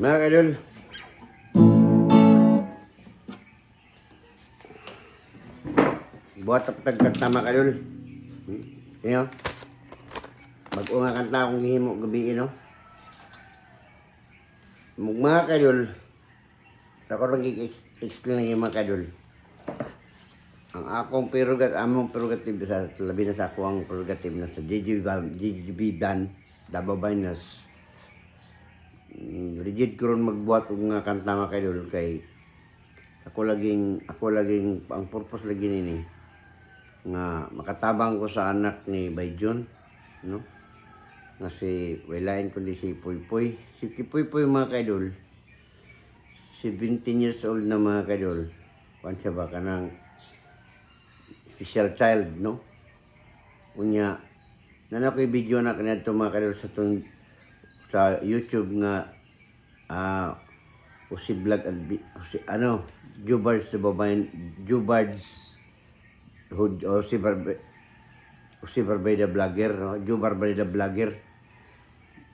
Mga kadol, buhat ang pagkanta mga kadol. Yan, bago nga kanta akong gihimo gabi, no? Mga kadol, ako lang i-explain lang yung mga kadol. Ang akong among prerogative sa labi na sa ako ang prerogative na sa GGB Dan, Davao Binance. Rigid ko ron magbuhat og nga kanta mga kadol kay ako laging ang purpose lagi nini nga makatabang ko sa anak ni Bayjon, no? Nga si walain kundi si Puypuy. Si Puypuy mga kadol, 17 years old na mga kadol. Kuan siya ba kanang special child, no? Unya nana ko'y video na kanadto mga kadol sa YouTube nga Usi Vlog Jubards the Babayan, Jubards Usi Barbay the Vlogger, no? Jubar Barbay the Vlogger.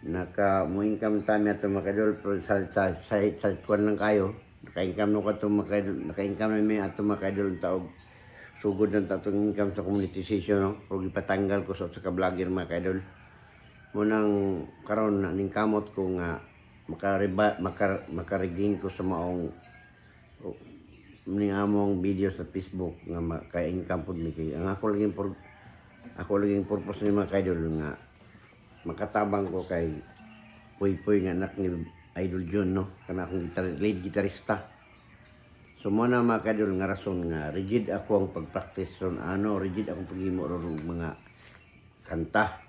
Naka-mo-income time na ito mga kadol, sa kuwan lang kayo. Naka-income no ka ito mga kadol, naka-income na may ito mga kadol ang taog. Sugod ng tatong income sa monetization, no? Pag ipatanggal ko sa ka-vlogger mga kadol. Munang karon na ning kamot ko nga makarigin ko sa maong ning among video sa Facebook nga maka-income pud mi kay ang ako laging purpose ni mga kadol nga makatabang ko kay Puypuy nga anak ni Idol John, no? Kana akong lead gitarista. So mo na mga kadol nga rason nga rigid ako ang pag-practice ron rigid akong paghimo ron mga kanta.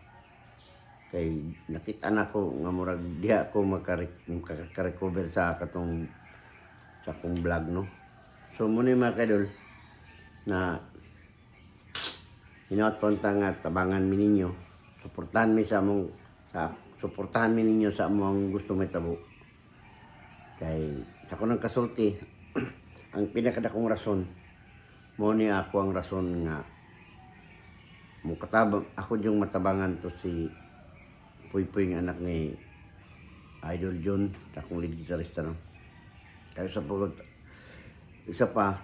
Kay nakita na ko nga murag diha ako maka-recover sa akong vlog, no? So muna mga kadol na hinaut-punta nga tabangan mi ninyo, suportahan mi ninyo sa among gusto may tabo. Kay sa ko nang kasulti ang pinakadakong rason mo ni ako ang rason nga mukatabang ako yung matabangan to si Puypuy nga anak ni Idol John, akong lead guitarista, no? Kaya isa pa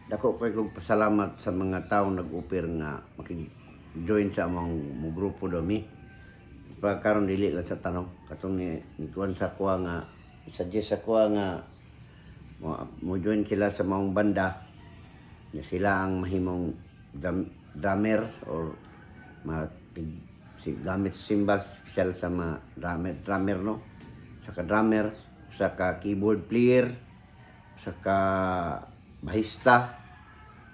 dako ko'y kong pasalamat sa mga taong nag-offer nga makig-join sa among grupo dami. Pagkaroon dili lang sa tanong katong ni kuan sa kuha nga suggest sa kuha nga mo join sila sa maong banda na sila ang mahimong drummer or gamit simbal special sa mga drummer, no? Saka drummer, saka keyboard player, saka bahista.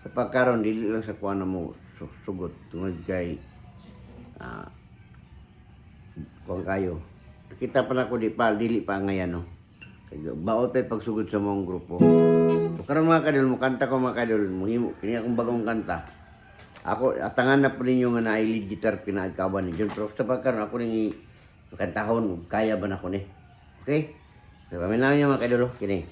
Sa pagkaroon dili lang sa kuha na mo sugot tungod kay kung kayo kita pa na ko dili pa ngayon, no? Kaya baot pa pagsugod sa mong grupo. So karon mga kadol mo kanta ko mga kadol, muhimo kini akong bagong kanta. Ako atangan na po ninyo nga na lead guitar pinagkawan ni John, pero sa pagkaroon ako ning kantahon kaya ba na ko ni. Okay? So paminaw niyo mga kadol kini.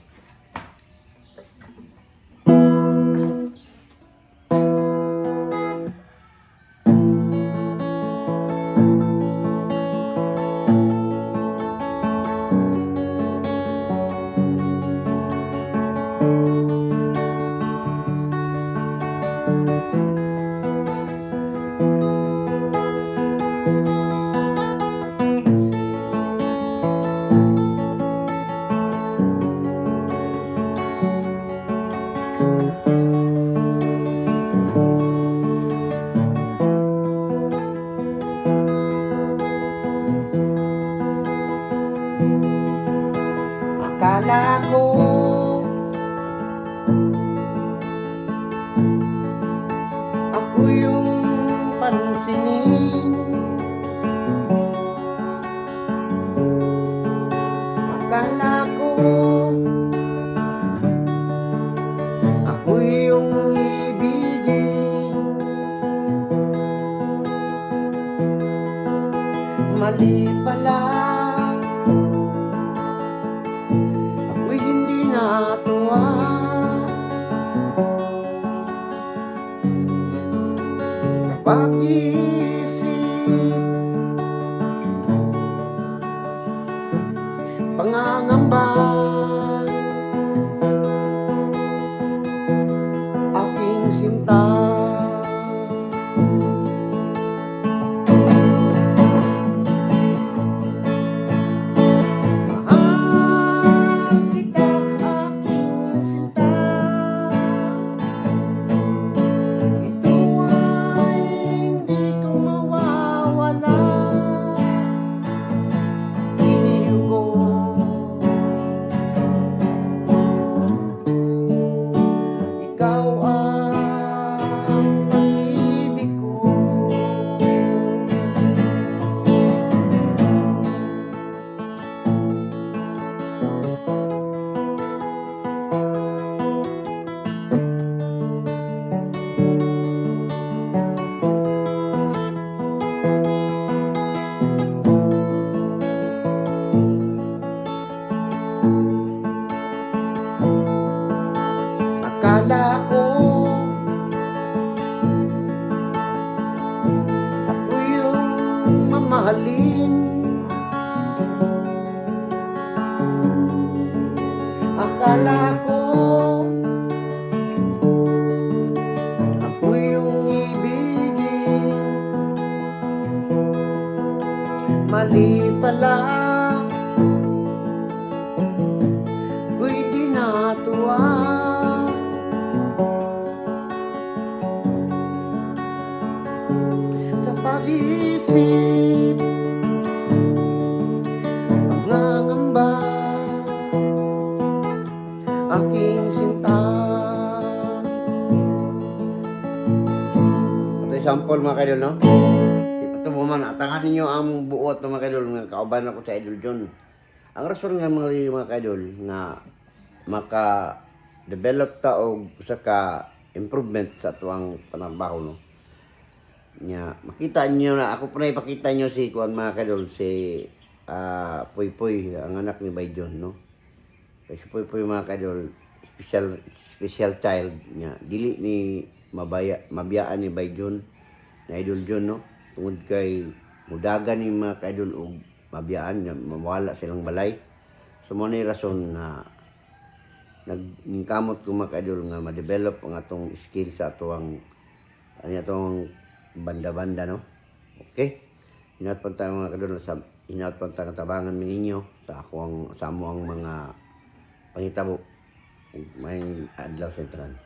Akala ko ako yung pansinin, akala ko ako yung ibigin, mali pala. Pag-iisip Akala ko ako yung mamahalin. Akala ko ako yung ibigin. Mali pala, ko'y di natuwa. Sa pag-iisip, pangangamba, aking sinta. Ito yung sample mga kaidol, no? Ito mo man, atangan ninyo ang buot ng mga kaidol nga kauban ako sa Idol John. Ang rason nga mga kaidol nga maka-develop ta og usa ka improvement sa tuwang panarbaho, no? Nya makita niyo na ako pa na ipakita niyo si kuan mga kaidol, si Poy Poy, ang anak ni Bayjon, no? Kasi Poy Poy mga kaidol, special child niya. Dili ni mabiyaan ni Bayjon na Idol John, no? Tungod kay mudagan ni mga kaidol og mabiyaan nga mawala silang balay. So mo ni rason na nagkamot ko mga kaidol nga ma-develop ang atong skill sa atong atong banda-banda, no? Okay? Inat pa tayo mga kaidol, inat pa tayo katabangan ninyo sa ako sa amo ang mga pangitabo. May adlaw sentral.